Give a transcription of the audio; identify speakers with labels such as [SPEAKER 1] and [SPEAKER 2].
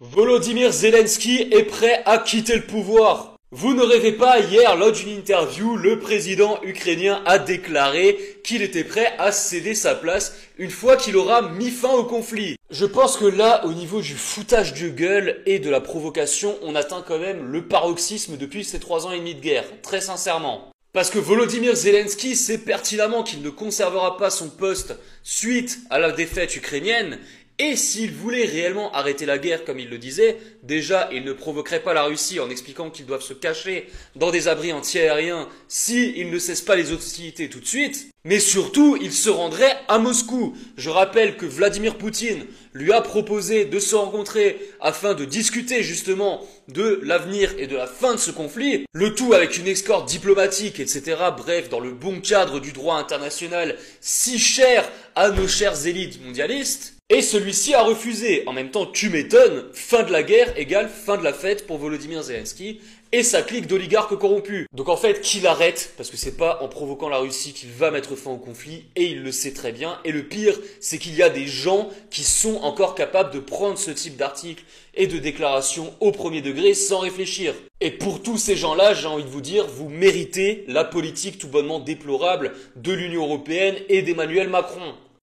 [SPEAKER 1] Volodymyr Zelensky est prêt à quitter le pouvoir. Vous ne rêvez pas, hier, lors d'une interview, le président ukrainien a déclaré qu'il était prêt à céder sa place une fois qu'il aura mis fin au conflit. Je pense que là, au niveau du foutage de gueule et de la provocation, on atteint quand même le paroxysme depuis ces 3 ans et demi de guerre, très sincèrement. Parce que Volodymyr Zelensky sait pertinemment qu'il ne conservera pas son poste suite à la défaite ukrainienne. Et s'il voulait réellement arrêter la guerre comme il le disait, déjà il ne provoquerait pas la Russie en expliquant qu'ils doivent se cacher dans des abris anti-aériens s'ils ne cessent pas les hostilités tout de suite. Mais surtout, il se rendrait à Moscou. Je rappelle que Vladimir Poutine lui a proposé de se rencontrer afin de discuter justement de l'avenir et de la fin de ce conflit. Le tout avec une escorte diplomatique, etc. Bref, dans le bon cadre du droit international si cher à nos chères élites mondialistes. Et celui-ci a refusé. En même temps, tu m'étonnes, fin de la guerre égale fin de la fête pour Volodymyr Zelensky et sa clique d'oligarques corrompus. Donc en fait, qu'il arrête, parce que c'est pas en provoquant la Russie qu'il va mettre fin au conflit, et il le sait très bien. Et le pire, c'est qu'il y a des gens qui sont encore capables de prendre ce type d'article et de déclaration au premier degré sans réfléchir. Et pour tous ces gens-là, j'ai envie de vous dire, vous méritez la politique tout bonnement déplorable de l'Union européenne et d'Emmanuel Macron.